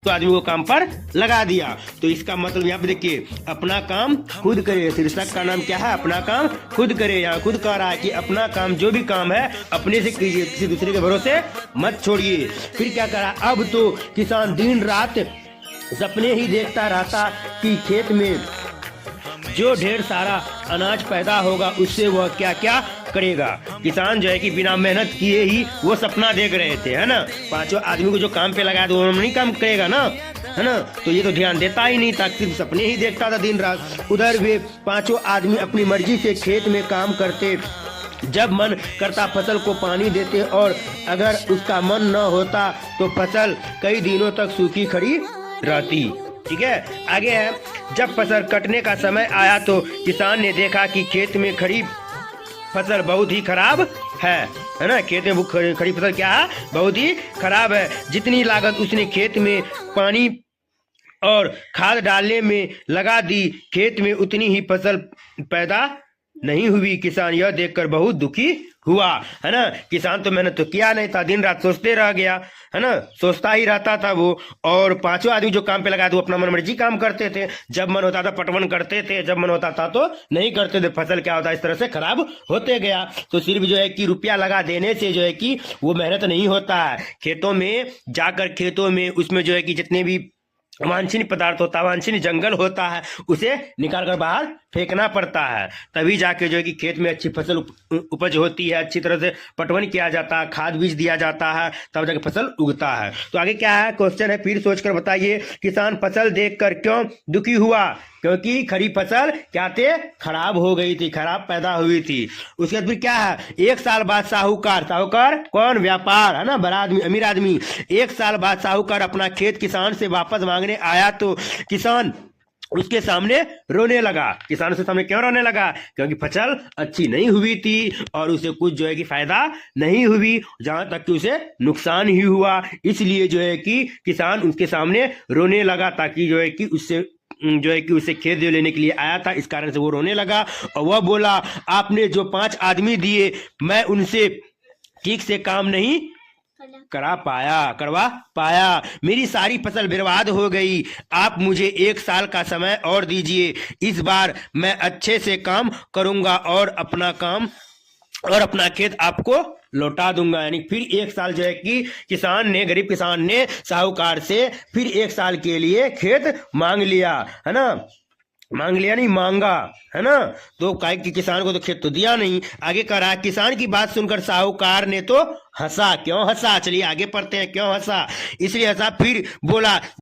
तो आदमी को काम पर लगा दिया। तो इसका मतलब यहाँ पे देखिए, अपना काम खुद करे। शीर्षक का नाम क्या है? अपना काम खुद करे। यहाँ खुद कह रहा है कि अपना काम, जो भी काम है अपने से कीजिए, किसी दूसरे के भरोसे मत छोड़िए। फिर क्या करा, अब तो किसान दिन रात सपने ही देखता रहता कि खेत में जो ढेर सारा अनाज पैदा होगा उससे वह क्या क्या करेगा। किसान जो है कि बिना मेहनत किए ही वो सपना देख रहे थे, है ना। पांचों आदमी को जो काम पे लगाया तो वो नहीं काम करेगा ना, है ना। तो ये तो ध्यान देता ही नहीं था, सिर्फ सपने ही देखता था दिन रात। उधर वे पांचों आदमी अपनी मर्जी से खेत में काम करते। जब मन करता फसल को पानी देते और अगर उसका मन न होता तो फसल कई दिनों तक सूखी खड़ी रहती। ठीक है, आगे है, जब फसल कटने का समय आया तो किसान ने देखा कि खेत में खड़ी फसल बहुत ही खराब है ना। खेत में खड़ी फसल क्या है? बहुत ही खराब है। जितनी लागत उसने खेत में पानी और खाद डालने में लगा दी, खेत में उतनी ही फसल पैदा नहीं हुई। किसान यह देखकर बहुत दुखी हुआ, है ना। किसान तो मेहनत तो किया नहीं था, दिन रात सोचते रह गया, है ना, सोचता ही रहता था वो। और पांचों आदमी जो काम पे लगा, वो अपना मन मर्जी काम करते थे। जब मन होता था पटवन करते थे, जब मन होता था तो नहीं करते थे। फसल क्या होता है, इस तरह से खराब होते गया। तो सिर्फ जो है कि रुपया लगा देने से जो है कि वो मेहनत नहीं होता है। खेतों में जाकर, खेतों में उसमें जो है कि जितने भी वांछनीय पदार्थ होता है, वांछनीय जंगल होता है, उसे निकाल कर बाहर फेंकना पड़ता है। तभी जाके जो है कि खेत में अच्छी फसल उपज होती है, अच्छी तरह से पटवन किया जाता है, खाद बीज दिया जाता है, तब जाके फसल उगता है। तो आगे क्या है, क्वेश्चन है, फिर सोचकर बताइए, किसान फसल देखकर क्यों दुखी हुआ? क्योंकि खरी फसल क्या थे? खराब हो गई थी, खराब पैदा हुई थी। उसके बाद फिर क्या है, एक साल बाद साहूकार, साहूकार कौन? व्यापार, है ना, बड़ा आदमी, अमीर आदमी। एक साल बाद साहूकार अपना खेत किसान से वापस मांगने आया तो किसान उसके सामने रोने लगा। किसान उसके सामने क्यों रोने लगा? क्योंकि फसल अच्छी नहीं हुई थी और उसे कुछ जो है कि फायदा नहीं हुई, जहां तक कि उसे नुकसान ही हुआ। इसलिए जो है कि किसान उसके सामने रोने लगा, ताकि जो है कि उससे जो है कि उसे खेत जो लेने के लिए आया था, इस कारण से वो रोने लगा। और वह बोला, आपने जो 5 आदमी दिए, मैं उनसे ठीक से काम नहीं करवा पाया। मेरी सारी फसल बर्बाद हो गई। आप मुझे 1 साल का समय और दीजिए। इस बार मैं अच्छे से काम करूंगा और अपना खेत आपको लौटा दूंगा। यानी फिर 1 साल जो है कि किसान ने, गरीब किसान ने साहूकार से फिर 1 साल के लिए खेत मांग लिया, है ना। मांग लिया नहीं, मांगा, है ना। तो काय कि किसान को तो खेत तो दिया नहीं। आगे कह रहा है, किसान की बात सुनकर साहूकार ने तो हंसा। क्यों हंसा? चलिए आगे पढ़ते हैं, क्यों हंसा। इसलिए हंसा, फिर बोला,